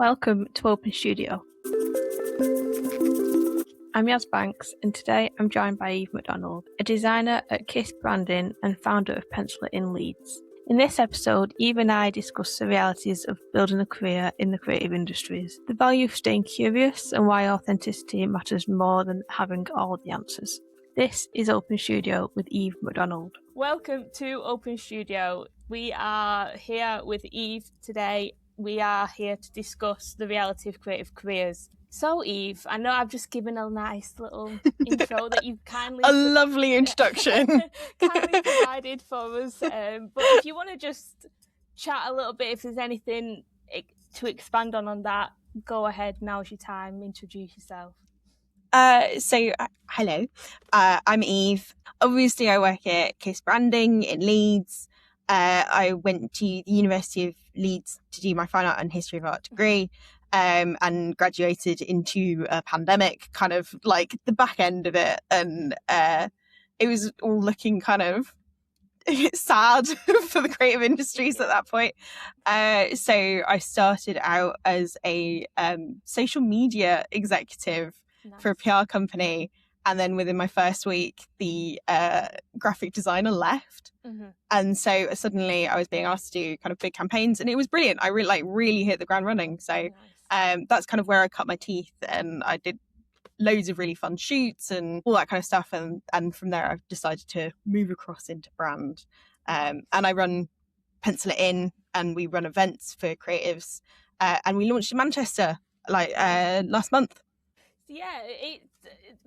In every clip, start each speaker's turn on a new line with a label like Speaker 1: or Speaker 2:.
Speaker 1: Welcome to Open Studio. I'm Yaz Banks, and today I'm joined by Eve Macdonald, a designer at Kiss Branding and founder of Pencil It in Leeds. In this episode, Eve and I discuss the realities of building a career in the creative industries, the value of staying curious, and why authenticity matters more than having all the answers. This is Open Studio with Eve Macdonald. Welcome to Open Studio. We are here with Eve today. We are here to discuss the reality of creative careers. So, Eve, I know I've just given a nice little intro that you've kindly...
Speaker 2: lovely introduction.
Speaker 1: kindly provided for us. But if you want to just chat a little bit, if there's anything to expand on that, go ahead. Now's your time. Introduce yourself.
Speaker 2: Hello. I'm Eve. Obviously, I work at Kiss Branding in Leeds. I went to the University of Leeds to do my fine art and history of art degree, and graduated into a pandemic, kind of like the back end of it. And it was all looking kind of sad for the creative industries at that point. So I started out as a social media executive for a PR company. And then within my first week, the graphic designer left. Mm-hmm. And so suddenly I was being asked to do kind of big campaigns, and it was brilliant. I really hit the ground running. So nice. That's kind of where I cut my teeth, and I did loads of really fun shoots and all that kind of stuff. And from there, I've decided to move across into brand. And I run Pencil It In, and we run events for creatives. And we launched in Manchester last month.
Speaker 1: Yeah,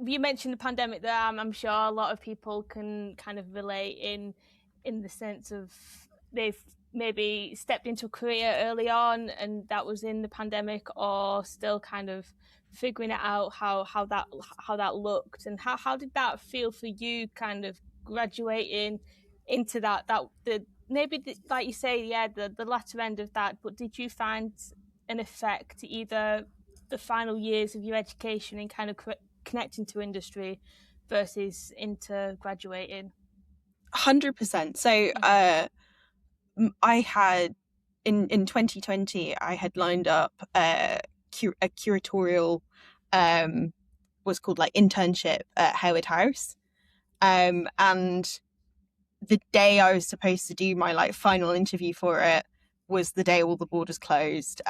Speaker 1: you mentioned the pandemic there. I'm sure a lot of people can kind of relate in the sense of they've maybe stepped into a career early on and that was in the pandemic, or still kind of figuring it out how that looked. And how did that feel for you, kind of graduating into that like you say, the latter end of that? But did you find an effect either the final years of your education and kind of connecting to industry versus into graduating?
Speaker 2: 100%. So I had in 2020 I had lined up a curatorial what's called like internship at Howard House, and the day I was supposed to do my like final interview for it was the day all the borders closed.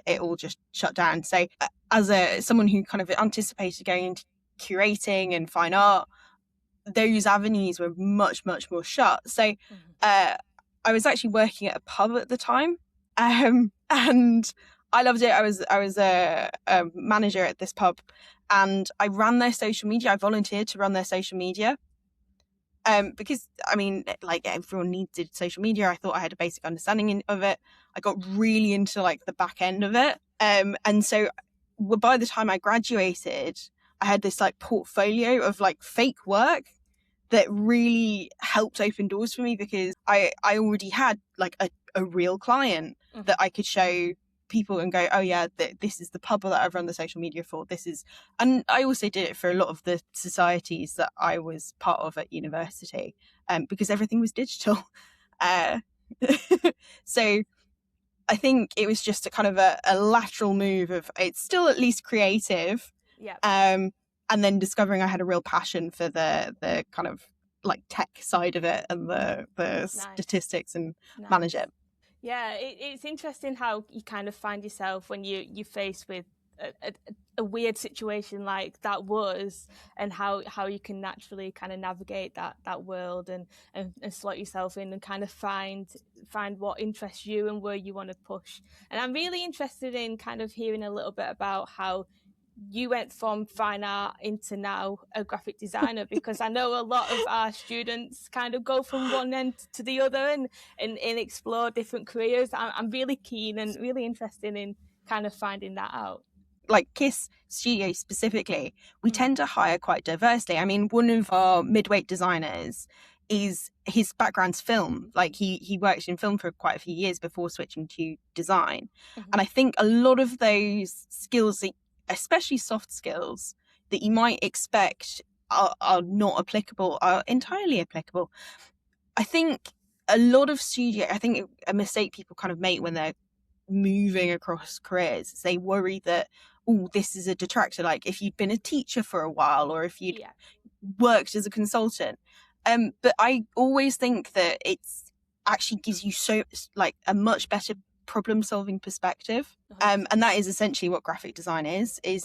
Speaker 2: It all just shut down. So as someone who kind of anticipated going into curating and fine art, those avenues were much more shut. So I was actually working at a pub at the time, and I loved it. I was a manager at this pub, and I ran their social media. I volunteered to run their social media. Because I mean, like everyone needed social media. I thought I had a basic understanding of it. I got really into like the back end of it. And so by the time I graduated, I had this like portfolio of like fake work that really helped open doors for me, because I already had like a real client that I could show people and go, oh yeah, this is the pub that I've run the social media for. And I also did it for a lot of the societies that I was part of at university, because everything was digital. So I think it was just a kind of a lateral move of it's still at least creative.
Speaker 1: Yeah.
Speaker 2: And then discovering I had a real passion for the kind of like tech side of it and the nice. Statistics and nice. Manage it.
Speaker 1: Yeah, it's interesting how you kind of find yourself when you're faced with a weird situation like that was, and how you can naturally kind of navigate that world and slot yourself in and kind of find what interests you and where you want to push. And I'm really interested in kind of hearing a little bit about how you went from fine art into now a graphic designer, because I know a lot of our students kind of go from one end to the other and explore different careers. I'm really keen and really interested in kind of finding that out.
Speaker 2: Like Kiss Studio specifically, we tend to hire quite diversely. I mean, one of our midweight designers is his background's film. Like he worked in film for quite a few years before switching to design. Mm-hmm. And I think a lot of those skills, especially soft skills that you might expect are not applicable, are entirely applicable. I think a lot of a mistake people kind of make when they're moving across careers. They worry that, oh, this is a detractor. Like if you'd been a teacher for a while, or if you'd worked as a consultant. But I always think that it's actually gives you so like a much better problem solving perspective. And that is essentially what graphic design is 100%.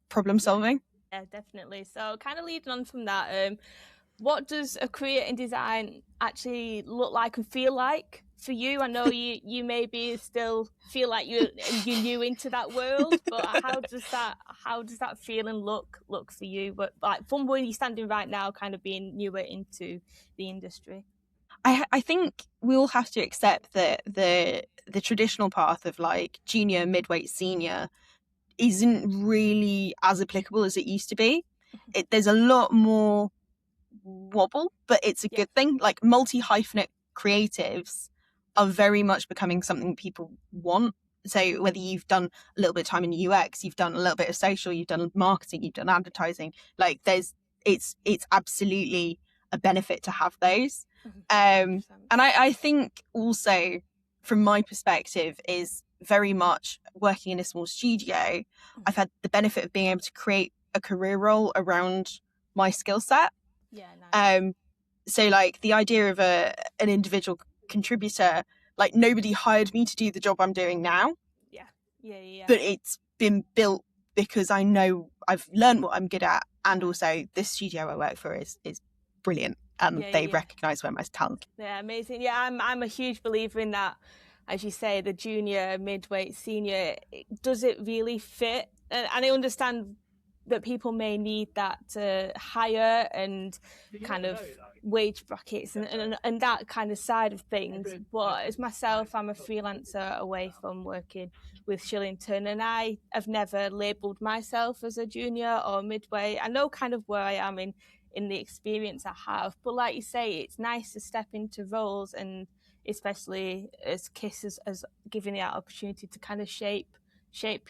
Speaker 2: Problem solving.
Speaker 1: Yeah, definitely. So kind of leading on from that, what does a career in design actually look like and feel like for you? I know you maybe still feel like you're new into that world, but how does that feel and look for you? But like from where you're standing right now, kind of being newer into the industry.
Speaker 2: I think we all have to accept that the traditional path of like junior, midweight, senior isn't really as applicable as it used to be. There's a lot more wobble, but it's a good thing. Like multi-hyphenate creatives are very much becoming something people want. So whether you've done a little bit of time in UX, you've done a little bit of social, you've done marketing, you've done advertising, like it's absolutely a benefit to have those. And I think also from my perspective is very much working in a small studio, I've had the benefit of being able to create a career role around my skill set.
Speaker 1: Yeah, nice.
Speaker 2: So like the idea of an individual contributor, like nobody hired me to do the job I'm doing now.
Speaker 1: Yeah.
Speaker 2: But it's been built because I know I've learned what I'm good at, and also this studio I work for is brilliant, and they recognise where my talent.
Speaker 1: Yeah, amazing. Yeah, I'm a huge believer in that. As you say, the junior, midweight, senior, does it really fit? And I understand that people may need that higher and kind of wage brackets and that kind of side of things. But as myself, I'm a freelancer away from working with Shillington, and I have never labelled myself as a junior or midway. I know kind of where I am in the experience I have, but like you say, it's nice to step into roles, and especially as KISS as giving the opportunity to kind of shape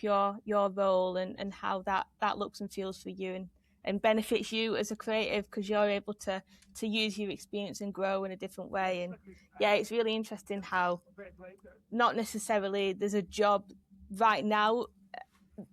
Speaker 1: your role and how that looks and feels for you and benefits you as a creative, because you're able to use your experience and grow in a different way. And yeah, it's really interesting how not necessarily there's a job right now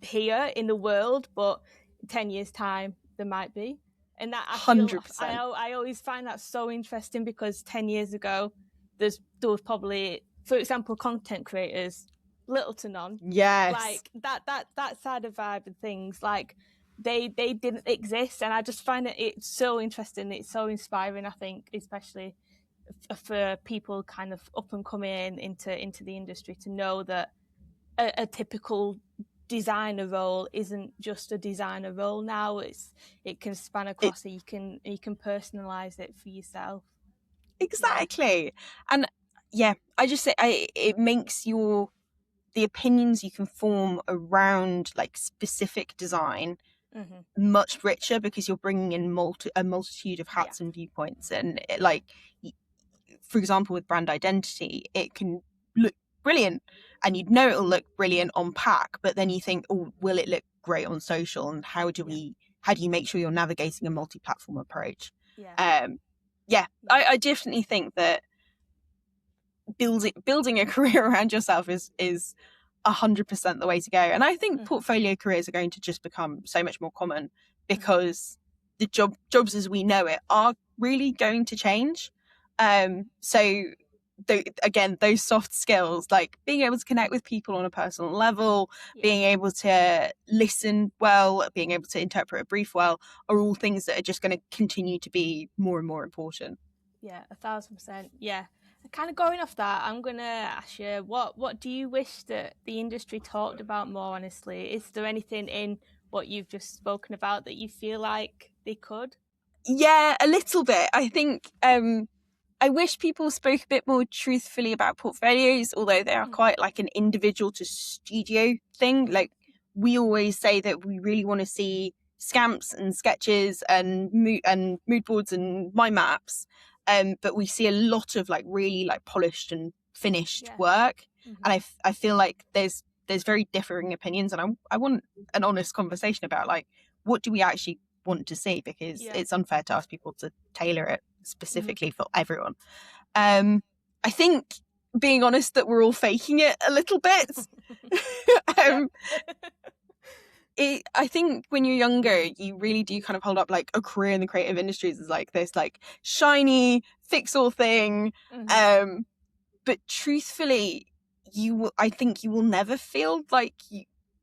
Speaker 1: here in the world, but 10 years time there might be. And that
Speaker 2: 100%.
Speaker 1: I always find that so interesting, because 10 years ago there was probably, for example, content creators, little to none.
Speaker 2: Yes.
Speaker 1: Like that side of vibe and things, like they didn't exist. And I just find it's so interesting. It's so inspiring, I think, especially for people kind of up and coming into the industry, to know that a typical designer role isn't just a designer role now. It can span across. You can personalize it for yourself.
Speaker 2: Exactly. And yeah, I just say it makes the opinions you can form around like specific design much richer, because you're bringing in a multitude of hats and viewpoints. And like, for example, with brand identity, it can look brilliant, and you'd know it'll look brilliant on pack, but then you think, oh, will it look great on social? And how do you make sure you're navigating a multi-platform approach? I definitely think that building a career around yourself is 100% the way to go. And I think portfolio careers are going to just become so much more common, because the jobs as we know it are really going to change. So again, those soft skills, like being able to connect with people on a personal level, being able to listen well, being able to interpret a brief well, are all things that are just going to continue to be more and more important.
Speaker 1: Yeah, 1,000%. Yeah. Kind of going off that, I'm going to ask you, what do you wish that the industry talked about more, honestly? Is there anything in what you've just spoken about that you feel like they could?
Speaker 2: Yeah, a little bit. I think I wish people spoke a bit more truthfully about portfolios, although they are quite like an individual to studio thing. Like, we always say that we really want to see scamps and sketches and mood boards and mind maps. But we see a lot of like really like polished and finished work. And I feel like there's very differing opinions, and I want an honest conversation about like, what do we actually want to see, because it's unfair to ask people to tailor it specifically for everyone. I think being honest that we're all faking it a little bit. I think when you're younger, you really do kind of hold up like a career in the creative industries as like this like shiny fix-all thing. But truthfully, I think you will never feel like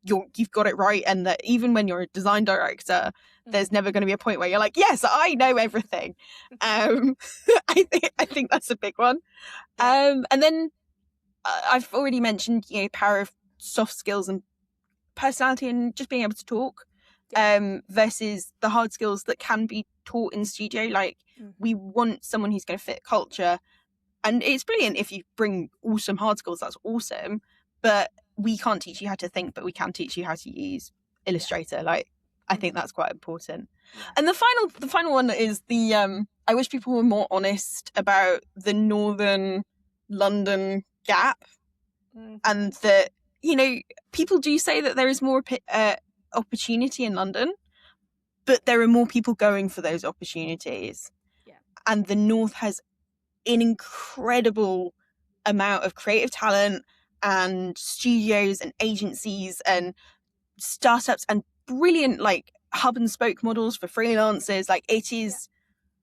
Speaker 2: you've got it right, and that even when you're a design director, there's never going to be a point where you're like, yes, I know everything. I think that's a big one. And then I've already mentioned, power of soft skills and personality and just being able to talk, versus the hard skills that can be taught in studio. Like we want someone who's going to fit culture, and it's brilliant if you bring awesome hard skills, that's awesome, but we can't teach you how to think, but we can teach you how to use Illustrator. Like I think that's quite important. And the final one is the I wish people were more honest about the northern London gap, and that people do say that there is more opportunity in London, but there are more people going for those opportunities. And the North has an incredible amount of creative talent and studios and agencies and startups and brilliant like hub and spoke models for freelancers. Like it is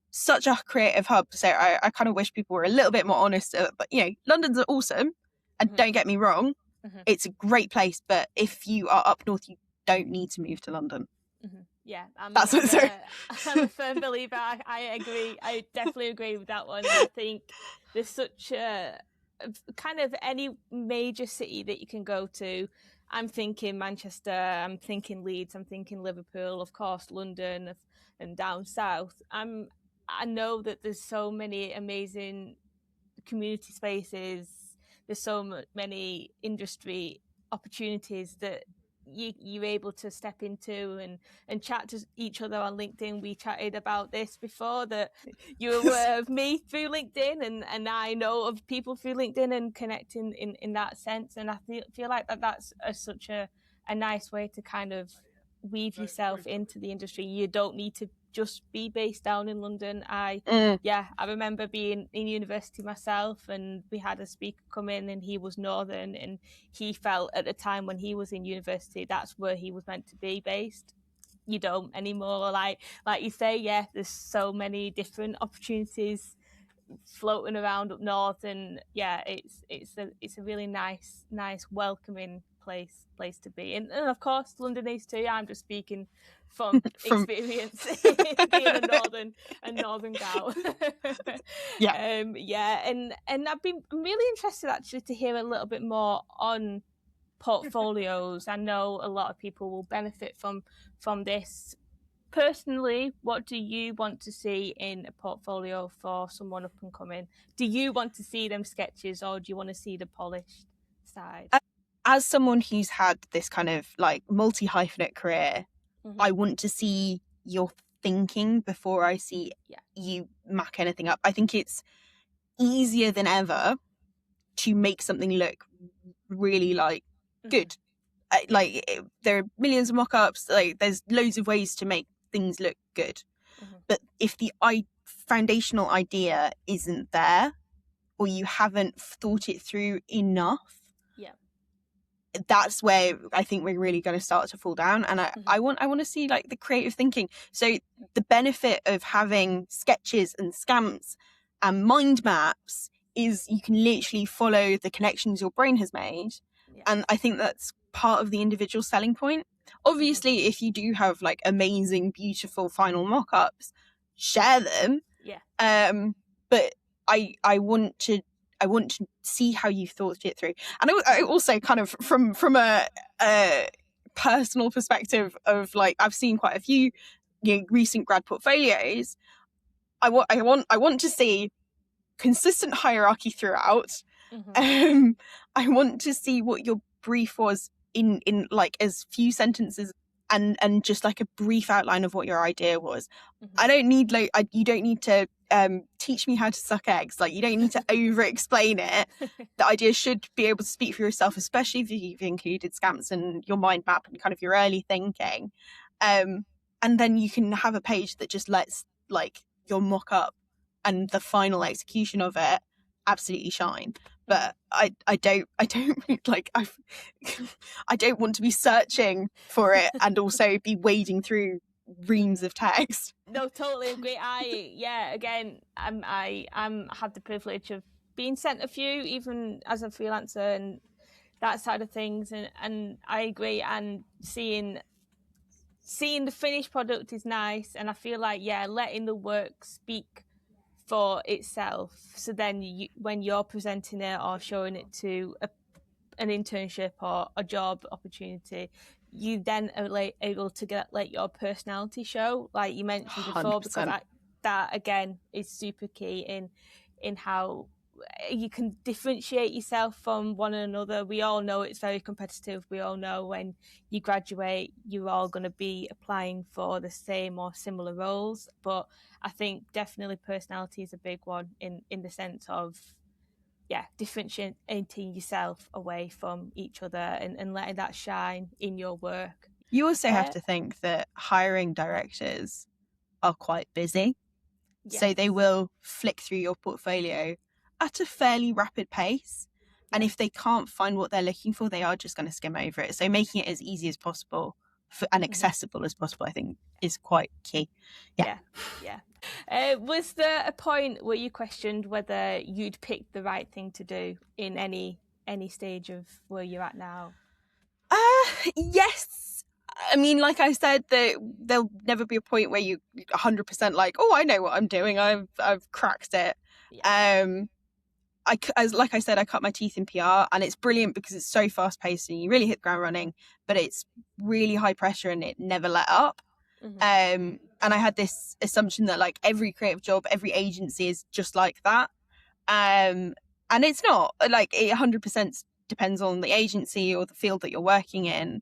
Speaker 2: such a creative hub. So I kind of wish people were a little bit more honest. But London's awesome, and don't get me wrong, it's a great place. But if you are up north, you don't need to move to London.
Speaker 1: Yeah, I'm a firm believer. I agree. I definitely agree with that one. I think there's such a kind of any major city that you can go to. I'm thinking Manchester, I'm thinking Leeds, I'm thinking Liverpool, of course, London and down south. I know that there's so many amazing community spaces. There's so many industry opportunities that you're able to step into and chat to each other on LinkedIn. We chatted about this before, that you're aware of me through LinkedIn, and I know of people through LinkedIn, and connecting in that sense. And I feel like that's such a nice way to kind of weave yourself into the industry. You don't need to just be based down in London. I remember being in university myself, and we had a speaker come in, and he was northern, and he felt at the time when he was in university that's where he was meant to be based. You don't anymore. Like you say, there's so many different opportunities floating around up north, and it's a really nice welcoming place to be. And of course London is too. I'm just speaking from experience being a northern gal. And I've been really interested actually to hear a little bit more on portfolios. I know a lot of people will benefit from this. Personally, what do you want to see in a portfolio for someone up and coming? Do you want to see them sketches, or do you want to see the polished side?
Speaker 2: As someone who's had this kind of like multi-hyphenate career, I want to see your thinking before I see you muck anything up. I think it's easier than ever to make something look really like good. There are millions of mock-ups. Like there's loads of ways to make things look good, but if the foundational idea isn't there, or you haven't thought it through enough, that's where I think we're really going to start to fall down. And I want to see like the creative thinking. So the benefit of having sketches and scamps and mind maps is you can literally follow the connections your brain has made, and I think that's part of the individual selling point. Obviously, if you do have like amazing, beautiful final mock-ups, share them. But I want to see how you thought it through. And I also kind of from a personal perspective of like, I've seen quite a few recent grad portfolios. I want to see consistent hierarchy throughout. I want to see what your brief was in like as few sentences, and just like a brief outline of what your idea was. I don't need you don't need to teach me how to suck eggs. Like you don't need to over explain it. The idea should be able to speak for yourself, especially if you've included scamps and your mind map and kind of your early thinking. And then you can have a page that just lets like your mock up and the final execution of it absolutely shine. but I don't like I don't want to be searching for it and also be wading through reams of text.
Speaker 1: No, totally agree. Again, I have the privilege of being sent a few, even as a freelancer and that side of things, and I agree. And seeing the finished product is nice, and I feel like letting the work speak for itself. So then when you're presenting it or showing it to an internship or a job opportunity, you then are able to get your personality show, like you mentioned before,
Speaker 2: 100%.
Speaker 1: because that again is super key in how you can differentiate yourself from one another. We all know it's very competitive. We all know when you graduate, you're all going to be applying for the same or similar roles. But I think definitely personality is a big one in the sense of differentiating yourself away from each other and letting that shine in your work.
Speaker 2: You also have to think that hiring directors are quite busy. Yes. So they will flick through your portfolio at a fairly rapid pace. And if they can't find what they're looking for, they are just going to skim over it. So making it as easy as possible and accessible as possible, I think, is quite key. Yeah.
Speaker 1: Was there a point where you questioned whether you'd picked the right thing to do in any stage of where you're at now?
Speaker 2: Yes. I mean, like I said, there'll never be a point where you 100% like, oh, I know what I'm doing. I've cracked it. Yeah. Like I said, I cut my teeth in PR, and it's brilliant because it's so fast paced and you really hit the ground running, but it's really high pressure and it never let up. Mm-hmm. And I had this assumption that like every creative job, every agency is just like that. And it's not. Like it 100% depends on the agency or the field that you're working in.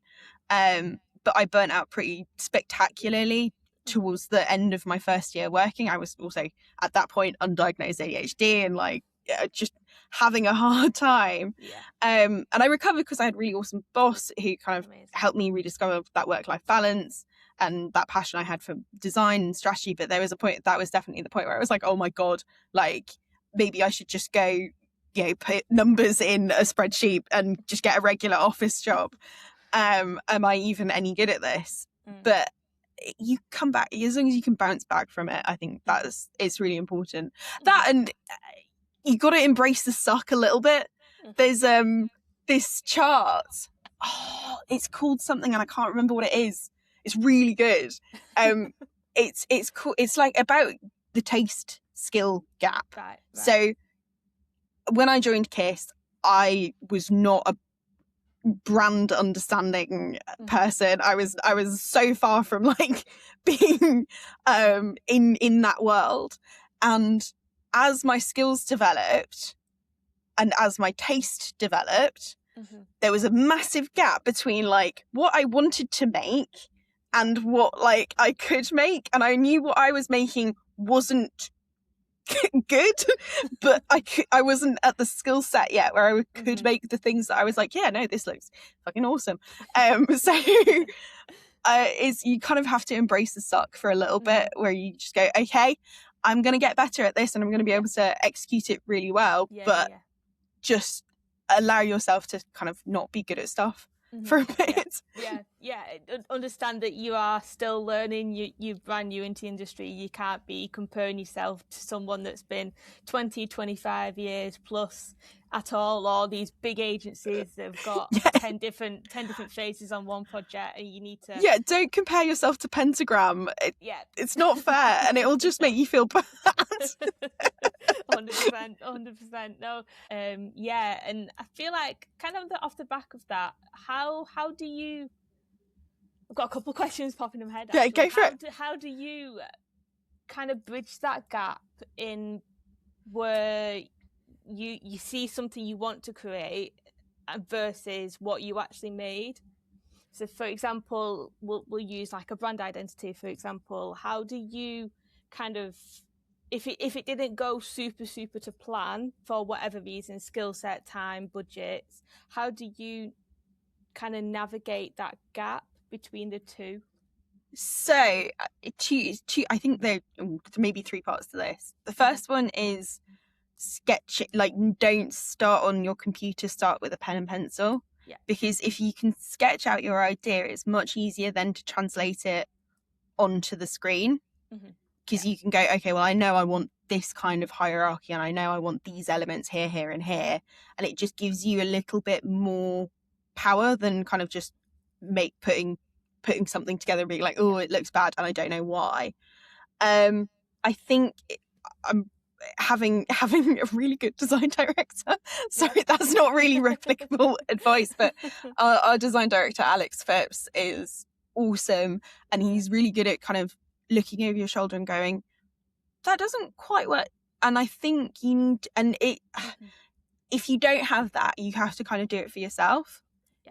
Speaker 2: But I burnt out pretty spectacularly towards the end of my first year working. I was also at that point undiagnosed ADHD and like just having a hard time. Yeah. And I recovered because I had a really awesome boss who kind of helped me rediscover that work-life balance and that passion I had for design and strategy. But there was a point, that was definitely the point where I was like, oh my God, like maybe I should just go, put numbers in a spreadsheet and just get a regular office job. Am I even any good at this? But you come back, as long as you can bounce back from it, I think it's really important. That, and you got to embrace the suck a little bit. There's this chart. Oh, it's called something and I can't remember what it is. It's really good. It's cool. It's like about the taste skill gap. Right. So when I joined KISS, I was not a brand understanding person. I was so far from like being in that world. And as my skills developed and as my taste developed, there was a massive gap between like what I wanted to make and what like I could make. And I knew what I was making wasn't good, but I wasn't at the skill set yet where I could make the things that I was like, yeah, no, this looks fucking awesome. So is you kind of have to embrace the suck for a little bit, where you just go, okay, I'm going to get better at this and I'm going to be able to execute it really well, just allow yourself to kind of not be good at stuff for a bit.
Speaker 1: Understand that you are still learning. You're brand new into the industry. You can't be comparing yourself to someone that's been 20, 25 years plus at all, or these big agencies that have got 10 different phases on one project, and you need to
Speaker 2: don't compare yourself to Pentagram. It's not fair and it will just make you feel bad.
Speaker 1: 100%. No. And I feel like kind of off the back of that, how do you, I've got a couple of questions popping in my head.
Speaker 2: Yeah, go for it.
Speaker 1: How do you kind of bridge that gap in where you see something you want to create versus what you actually made? So for example, we'll use like a brand identity, for example. How do you kind of, if it didn't go super to plan for whatever reason, skill set, time, budgets, how do you kind of navigate that gap between the two?
Speaker 2: So I think there may be three parts to this. The first one is sketch it, like don't start on your computer, start with a pen and pencil.
Speaker 1: Yeah.
Speaker 2: Because if you can sketch out your idea, it's much easier then to translate it onto the screen. Because you can go, okay, well, I know I want this kind of hierarchy, and I know I want these elements here, here, and here, and it just gives you a little bit more power than kind of just putting something together and being like, oh, it looks bad and I don't know why. I think I'm having a really good design director. Sorry, that's not really replicable advice, but our design director, Alex Phipps, is awesome, and he's really good at kind of looking over your shoulder and going, that doesn't quite work. And I think you need, and it, if you don't have that, you have to kind of do it for yourself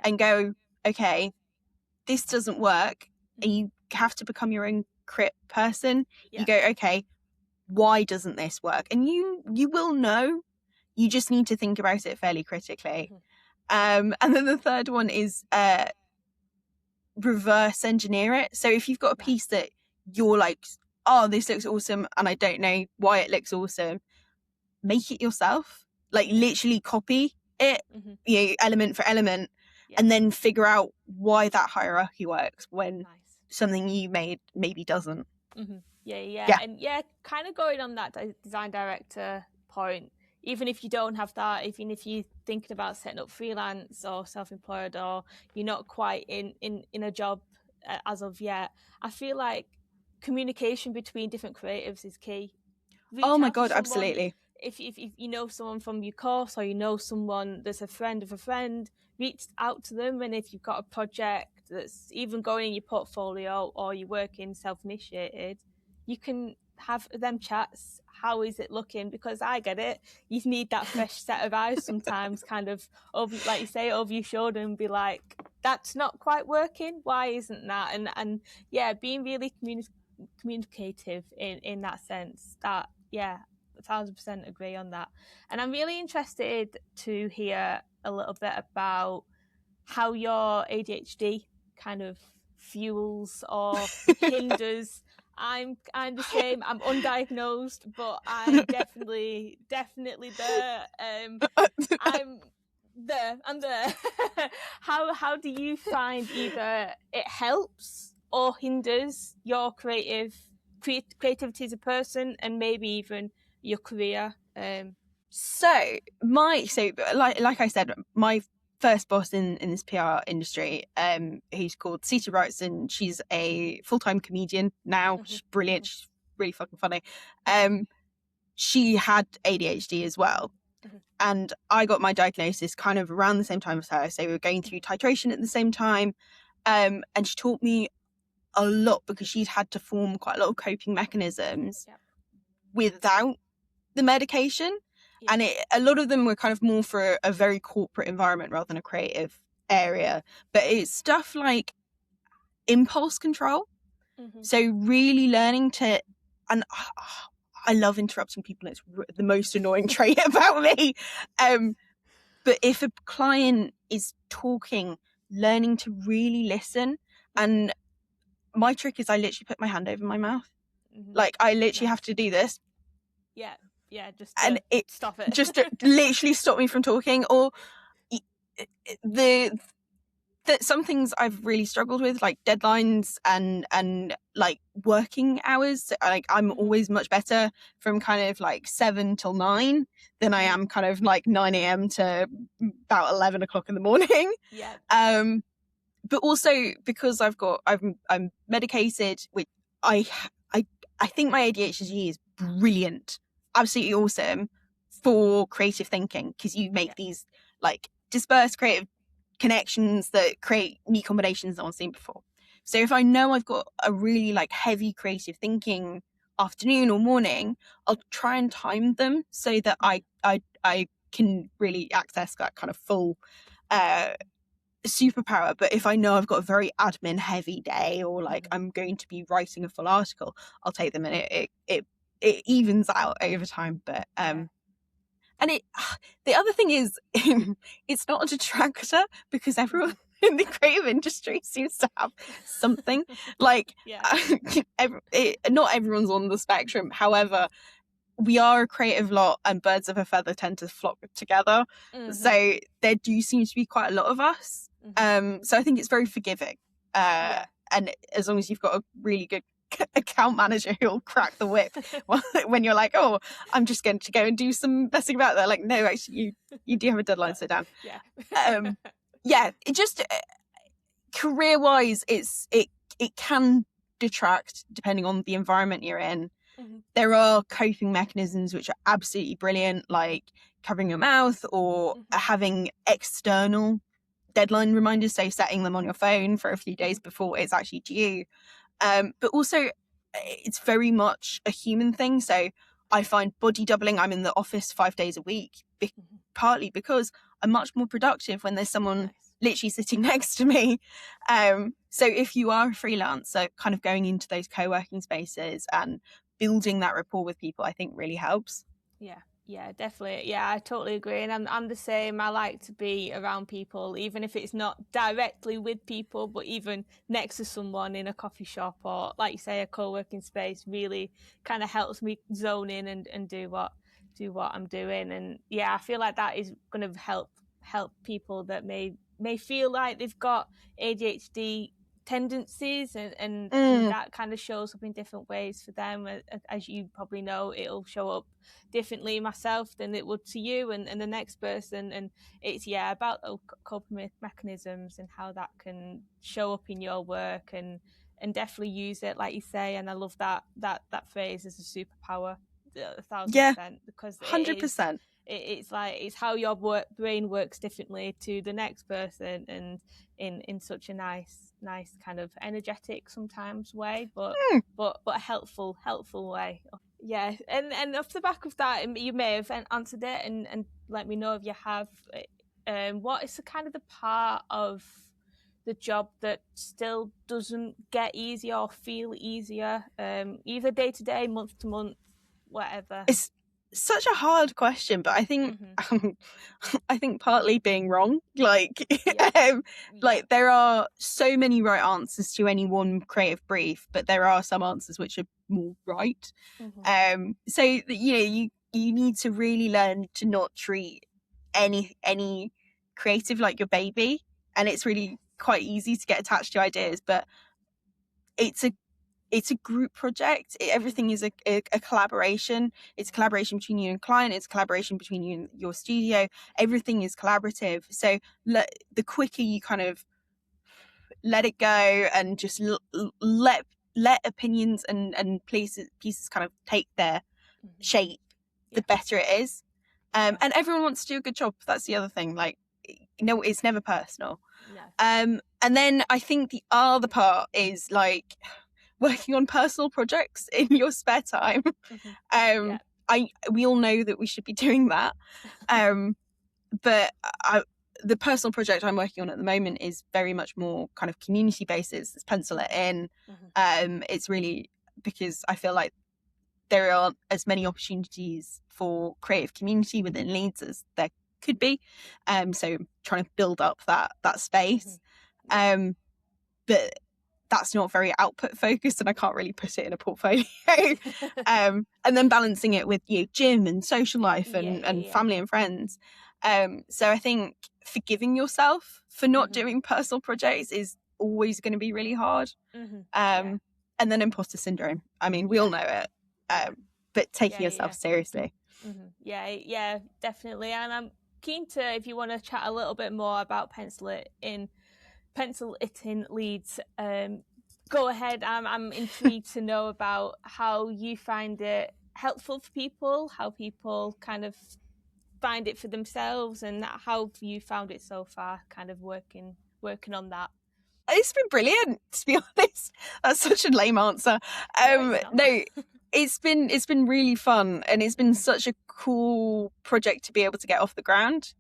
Speaker 2: and go, okay, this doesn't work. And you have to become your own crit person. You go, okay, why doesn't this work? And you will know. You just need to think about it fairly critically. And then the third one is reverse engineer it. So if you've got a piece that you're like, oh, this looks awesome, and I don't know why it looks awesome, make it yourself. Like literally copy it, you know, element for element, and then figure out why that hierarchy works when something you made maybe doesn't.
Speaker 1: Yeah. And kind of going on that design director point, even if you don't have that, even if you're thinking about setting up freelance or self-employed, or you're not quite in a job as of yet, I feel like communication between different creatives is key.
Speaker 2: Oh my God, absolutely.
Speaker 1: If you know someone from your course, or you know someone that's a friend of a friend, reach out to them. And if you've got a project that's even going in your portfolio, or you're working self-initiated, you can have them chats. How is it looking? Because I get it, you need that fresh set of eyes sometimes, kind of over, like you say, over your shoulder, and be like, that's not quite working, why isn't that? And being really communicative in that sense. That 1,000% agree on that. And I'm really interested to hear a little bit about how your ADHD kind of fuels or hinders. I'm the same. I'm undiagnosed, but I'm definitely there. I'm there. How do you find either it helps or hinders your creativity as a person, and maybe even your career?
Speaker 2: Like I said, my first boss in this PR industry, who's called Sita Wrightson, she's a full-time comedian now. She's brilliant. She's really fucking funny. She had ADHD as well. And I got my diagnosis kind of around the same time as her. So we were going through titration at the same time. And she taught me a lot, because she'd had to form quite a lot of coping mechanisms without the medication. And a lot of them were kind of more for a very corporate environment rather than a creative area. But it's stuff like impulse control. So really learning to, and I love interrupting people. It's the most annoying trait about me. But if a client is talking, learning to really listen. And my trick is I literally put my hand over my mouth. Like I literally have to do this.
Speaker 1: Just stop it.
Speaker 2: Just to literally stop me from talking. Or some things I've really struggled with, like deadlines and like working hours. Like I'm always much better from kind of like 7 till 9 than I am kind of like 9 a.m. to about 11 o'clock in the morning. But also because I'm medicated, which I think my ADHD is brilliant, absolutely awesome for creative thinking, because you make these like dispersed creative connections that create new combinations no one's seen before. So if I know I've got a really like heavy creative thinking afternoon or morning, I'll try and time them so that I can really access that kind of full superpower. But if I know I've got a very admin heavy day, or like I'm going to be writing a full article, I'll take them, and it evens out over time. But and the other thing is, it's not a detractor, because everyone in the creative industry seems to have something. Like not everyone's on the spectrum. However, we are a creative lot, and birds of a feather tend to flock together. So there do seem to be quite a lot of us. So I think it's very forgiving. And as long as you've got a really good account manager who'll crack the whip when you're like, oh, I'm just going to go and do some messing about. They're like, no, actually, you do have a deadline, so down. It just career-wise, it can detract depending on the environment you're in. There are coping mechanisms which are absolutely brilliant, like covering your mouth or having external deadline reminders, so setting them on your phone for a few days before it's actually due. But also, it's very much a human thing. So I find body doubling, I'm in the office 5 days a week, partly because I'm much more productive when there's someone literally sitting next to me. So if you are a freelancer, kind of going into those co-working spaces and building that rapport with people, I think really helps.
Speaker 1: Yeah, definitely. Yeah, I totally agree. And I'm the same. I like to be around people, even if it's not directly with people, but even next to someone in a coffee shop or, like you say, a co-working space really kind of helps me zone in and do what I'm doing. And yeah, I feel like that is going to help people that may feel like they've got ADHD tendencies and that kind of shows up in different ways for them. As you probably know, it'll show up differently myself than it would to you and the next person, and it's about those coping mechanisms and how that can show up in your work and definitely use it, like you say. And I love that phrase as a superpower, 1,000%, because
Speaker 2: 100%.
Speaker 1: It's like it's how your brain works differently to the next person, and in such a nice kind of energetic sometimes way, but a helpful way. Yeah, and off the back of that, you may have answered it, and let me know if you have. What is the kind of the part of the job that still doesn't get easier or feel easier, either day to day, month to month, whatever?
Speaker 2: It's such a hard question, but I think I think partly being wrong, like there are so many right answers to any one creative brief, but there are some answers which are more right. So you need to really learn to not treat any creative like your baby, and it's really quite easy to get attached to ideas, but it's a group project. Everything is a collaboration. It's a collaboration between you and client. It's a collaboration between you and your studio. Everything is collaborative. So the quicker you kind of let it go and just let opinions and pieces kind of take their shape, the better it is. And everyone wants to do a good job. That's the other thing. Like, it's never personal. And then I think the other part is like working on personal projects in your spare time. We all know that we should be doing that. But the personal project I'm working on at the moment is very much more kind of community basis. It's pencil it in. It's really because I feel like there aren't as many opportunities for creative community within Leeds as there could be. So trying to build up that space. But that's not very output focused, and I can't really put it in a portfolio. And then balancing it with gym and social life and family and friends. So I think forgiving yourself for not doing personal projects is always going to be really hard. And then imposter syndrome. I mean, we all know it. But taking yourself seriously.
Speaker 1: Yeah, definitely. And I'm keen to, if you want to chat a little bit more about Pencil It In Leeds, go ahead. I'm intrigued to know about how you find it helpful for people, how people kind of find it for themselves, and how you found it so far, kind of working on that.
Speaker 2: It's been brilliant, to be honest. That's such a lame answer. No, it's been really fun, and it's been such a cool project to be able to get off the ground.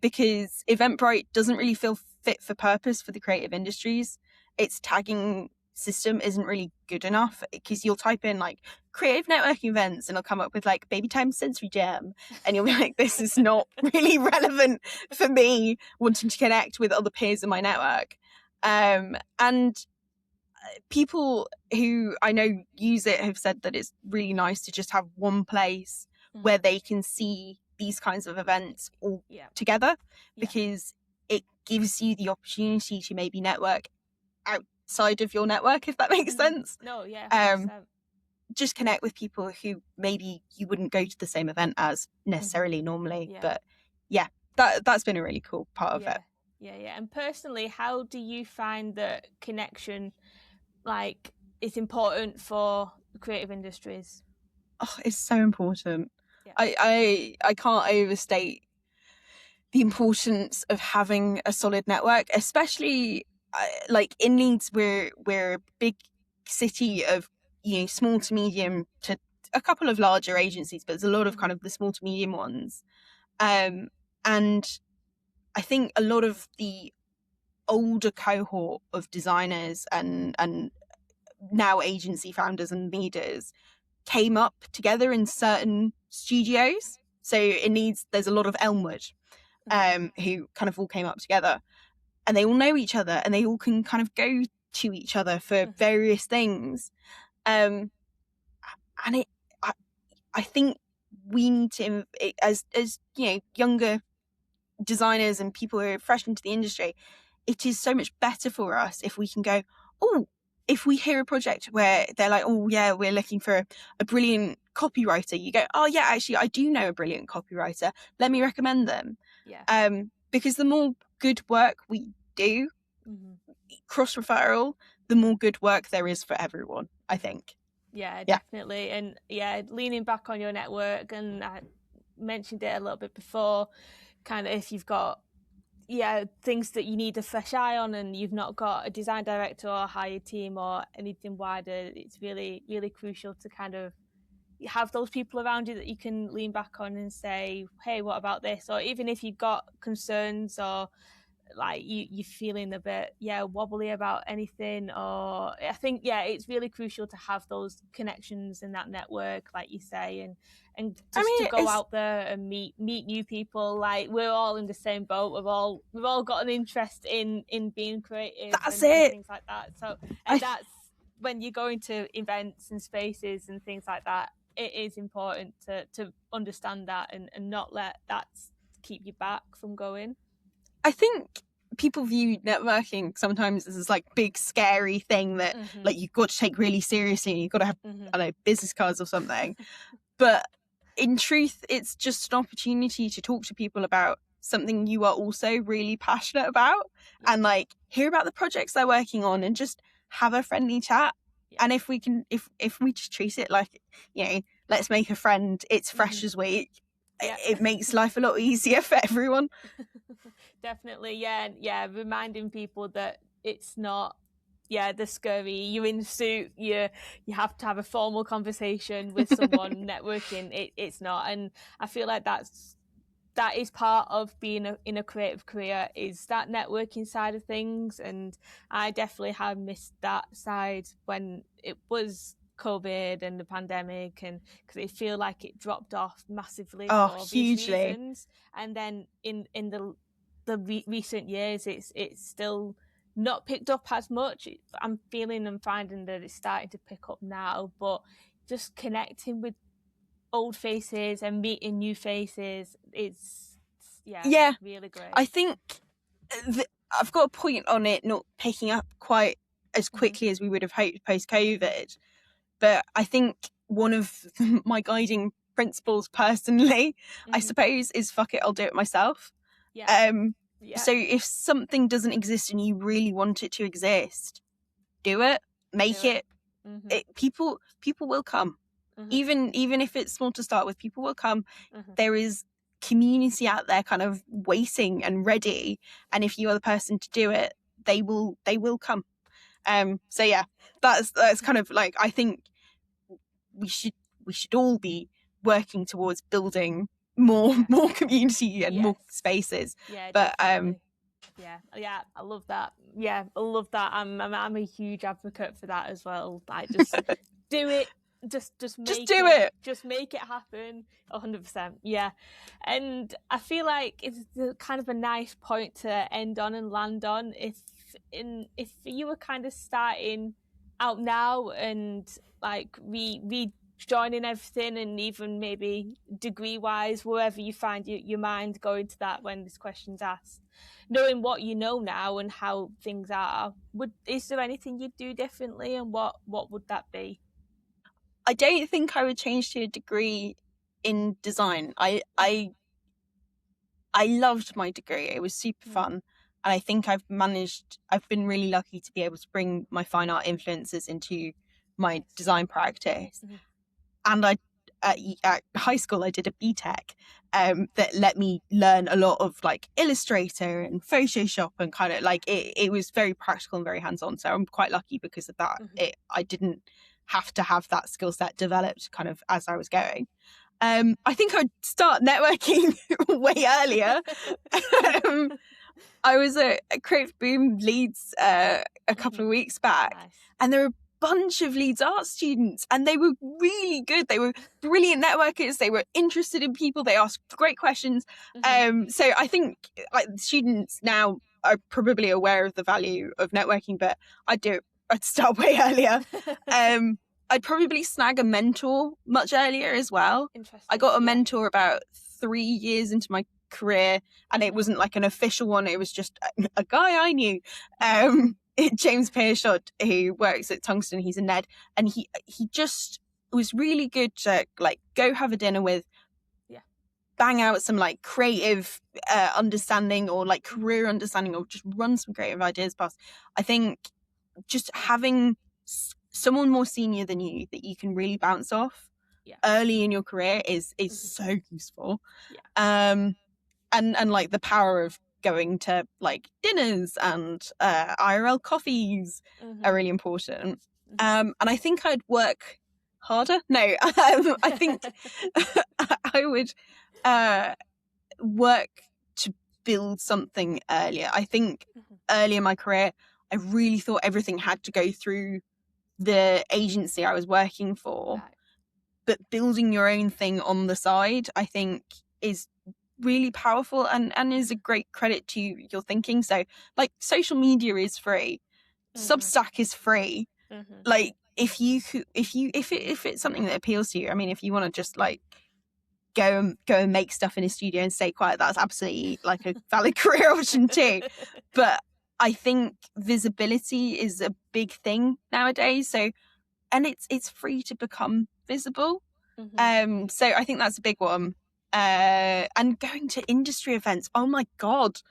Speaker 2: Because Eventbrite doesn't really feel fit for purpose for the creative industries. Its tagging system isn't really good enough, because you'll type in like creative networking events and it'll come up with like baby time sensory jam, and you'll be like, this is not really relevant for me wanting to connect with other peers in my network. And people who I know use it have said that it's really nice to just have one place where they can see these kinds of events all together, because it gives you the opportunity to maybe network outside of your network, if that makes sense.
Speaker 1: No, yeah, 100%.
Speaker 2: Just connect with people who maybe you wouldn't go to the same event as necessarily normally. But yeah, that's been a really cool part of it.
Speaker 1: Yeah. And personally, how do you find that connection, like, is important for creative industries?
Speaker 2: Oh, it's so important. I can't overstate the importance of having a solid network, especially like in Leeds. We're a big city of, you know, small to medium to a couple of larger agencies, but there's a lot of kind of the small to medium ones. And I think a lot of the older cohort of designers and now agency founders and leaders came up together in certain studios. So it needs, there's a lot of Elmwood who kind of all came up together, and they all know each other and they all can kind of go to each other for various things. And I think we need to, as you know, younger designers and people who are fresh into the industry, it is so much better for us if we can go, oh, if we hear a project where they're like, oh yeah, we're looking for a brilliant copywriter, you go, oh yeah, actually I do know a brilliant copywriter, let me recommend them. Because the more good work we do, cross referral, the more good work there is for everyone, I think.
Speaker 1: Yeah, definitely. And leaning back on your network, and I mentioned it a little bit before, kind of if you've got things that you need a fresh eye on and you've not got a design director or a hired team or anything wider, it's really, really crucial to kind of have those people around you that you can lean back on and say, hey, what about this? Or even if you've got concerns or like you're feeling a bit wobbly about anything, or I think it's really crucial to have those connections in that network, like you say, and just to go out there and meet new people. Like, we're all in the same boat, we've all got an interest in being creative and things like that. So that's when you're going to events and spaces and things like that, it is important to understand that and not let that keep you back from going.
Speaker 2: I think people view networking sometimes as this like big scary thing that like you've got to take really seriously and you've got to have I don't know, business cards or something. But in truth, it's just an opportunity to talk to people about something you are also really passionate about and like hear about the projects they're working on and just have a friendly chat. And if we can, if we just treat it like, you know, let's make a friend, it's Freshers Week, it makes life a lot easier for everyone.
Speaker 1: Definitely, reminding people that it's not the scurry, you're in a suit, you have to have a formal conversation with someone networking. It's not. And I feel like that is part of being in a creative career, is that networking side of things. And I definitely have missed that side when it was COVID and the pandemic, and because I feel like it dropped off massively for obvious reasons. And then in the recent years, it's still not picked up as much. I'm feeling and finding that it's starting to pick up now, but just connecting with old faces and meeting new faces, it's really great.
Speaker 2: I think I've got a point on it not picking up quite as quickly as we would have hoped post-COVID, but I think one of my guiding principles personally, I suppose, is fuck it, I'll do it myself. So if something doesn't exist and you really want it to exist, do it, make it. People will come. Even if it's small to start with, people will come. There is community out there kind of waiting and ready, and if you are the person to do it, they will come. So yeah, that's kind of like, I think we should all be working towards building more community and more spaces. But
Speaker 1: I love that. I love that. I'm a huge advocate for that as well. Like, just do it. Just make it happen. 100%. And I feel like it's kind of a nice point to end on and land on. If you were kind of starting out now and like rejoining everything, and even maybe degree wise, wherever you find your mind going to that when this question's asked, knowing what you know now and how things are, is there anything you'd do differently, and what would that be?
Speaker 2: I don't think I would change to a degree in design. I loved my degree. It was super fun. And I think I've been really lucky to be able to bring my fine art influences into my design practice. And at high school, I did a BTEC that let me learn a lot of like Illustrator and Photoshop, and kind of like it was very practical and very hands-on. So I'm quite lucky because of that. I didn't have to have that skill set developed kind of as I was going. I think I'd start networking way earlier. I was at Creative Boom Leeds a couple of weeks back, and there were a bunch of Leeds art students, and they were really good. They were brilliant networkers. They were interested in people. They asked great questions. So I think like students now are probably aware of the value of networking, but I'd start way earlier. I'd probably snag a mentor much earlier as well. I got a mentor about 3 years into my career, and it wasn't like an official one. It was just a guy I knew, James Pearshot, who works at Tungsten. He's a Ned, and he just was really good to like go have a dinner with, bang out some like creative understanding or like career understanding, or just run some creative ideas past. I think just having someone more senior than you that you can really bounce off early in your career is so useful. And like the power of going to like dinners and IRL coffees are really important. And I think I'd work harder. No, I think I would work to build something earlier. I think early in my career, I really thought everything had to go through the agency I was working for, but building your own thing on the side, I think, is really powerful and is a great credit to your thinking. So like social media is free, Substack is free. Like if it's something that appeals to you, I mean, if you want to just like go and make stuff in a studio and stay quiet, that's absolutely like a valid career option too. But I think visibility is a big thing nowadays. So, and it's free to become visible. So I think that's a big one. And going to industry events. Oh my God.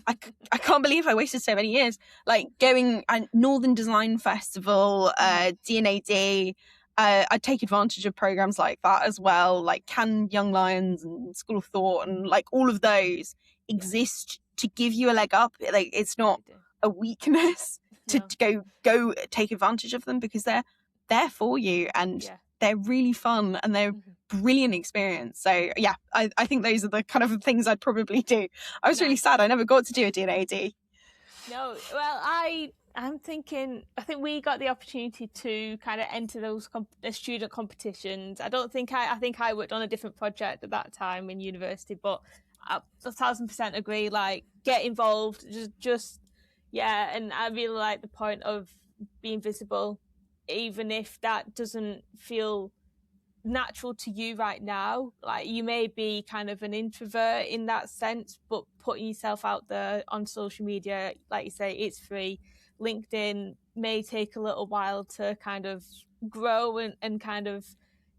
Speaker 2: I can't believe I wasted so many years. Like going Northern Design Festival, D&AD. I'd take advantage of programs like that as well. Like Cannes Young Lions and School of Thought, and like all of those exist to give you a leg up. Like it's not a weakness to go take advantage of them, because they're there for you, and they're really fun, and they're brilliant experience. So yeah, I think those are the kind of things I'd probably do. I was really sad I never got to do a D&AD.
Speaker 1: No, well, I'm thinking, I think we got the opportunity to kind of enter those student competitions. I think I worked on a different project at that time in university, but I 1,000% agree. Like, get involved, just and I really like the point of being visible, even if that doesn't feel natural to you right now. Like, you may be kind of an introvert in that sense, but putting yourself out there on social media, like you say, it's free. LinkedIn may take a little while to kind of grow and kind of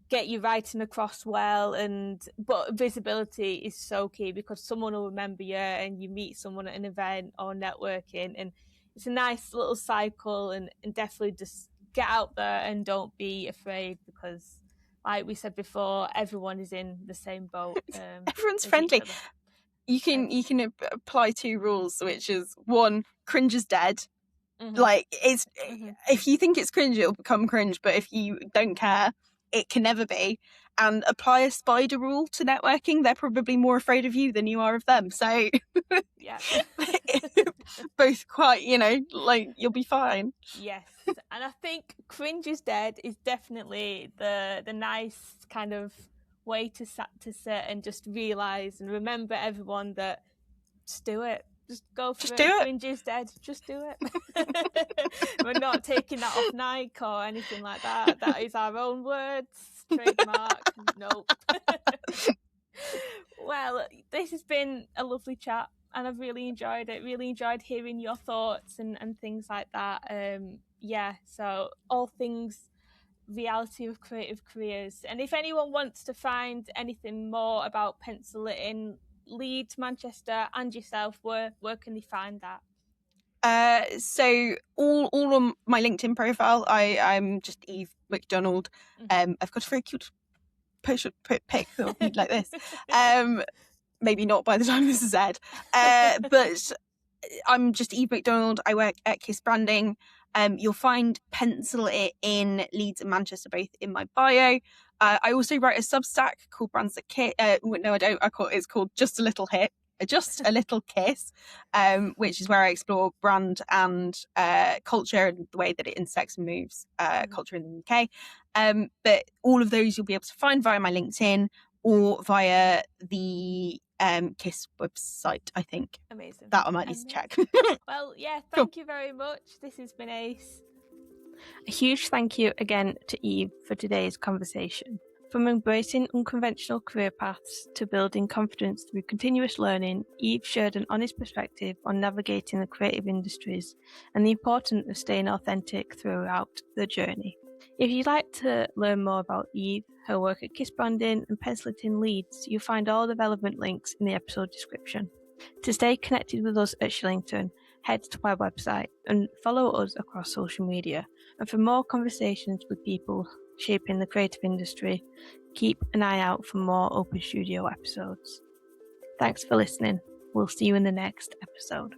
Speaker 1: get you writing across well, but visibility is so key, because someone will remember you, and you meet someone at an event or networking, and it's a nice little cycle. And definitely just get out there and don't be afraid, because like we said before, everyone is in the same boat.
Speaker 2: Everyone's friendly. You can apply 2 rules, which is 1, cringe is dead. Like, it's if you think it's cringe, it'll become cringe, but if you don't care, it can never be. And apply a spider rule to networking. They're probably more afraid of you than you are of them. So both quite, like, you'll be fine.
Speaker 1: Yes. And I think cringe is dead is definitely the nice kind of way to sit and just realise and remember, everyone, that just do it. Just go for it. Cringe is dead. Just do it. We're not taking that off Nike or anything like that. That is our own words. Trademark. Nope. Well, this has been a lovely chat, and I've really enjoyed it. Really enjoyed hearing your thoughts and things like that. So all things reality of creative careers. And if anyone wants to find anything more about Pencil It In, Leeds, Manchester, and yourself, where can they find that?
Speaker 2: So all on my LinkedIn profile, I'm just Eve Macdonald. I've got a very cute pic that'll be like this. Maybe not by the time this is aired. But I'm just Eve Macdonald. I work at Kiss Branding. You'll find Pencil It In Leeds and Manchester both in my bio. I also write a Substack called Brands That Kiss. No, I don't. It's called Just a Little Kiss, which is where I explore brand and culture and the way that it intersects and moves culture in the UK. But all of those you'll be able to find via my LinkedIn or via the Kiss website, I think.
Speaker 1: Amazing.
Speaker 2: That I might need to check.
Speaker 1: Well, yeah, thank you very much. This has been ace. A huge thank you again to Eve for today's conversation. From embracing unconventional career paths to building confidence through continuous learning, Eve shared an honest perspective on navigating the creative industries and the importance of staying authentic throughout the journey. If you'd like to learn more about Eve, her work at Kiss Branding and Pencil It In Leeds, you'll find all the relevant links in the episode description. To stay connected with us at Shillington, head to our website and follow us across social media. And for more conversations with people shaping the creative industry, keep an eye out for more Open Studio episodes. Thanks for listening. We'll see you in the next episode.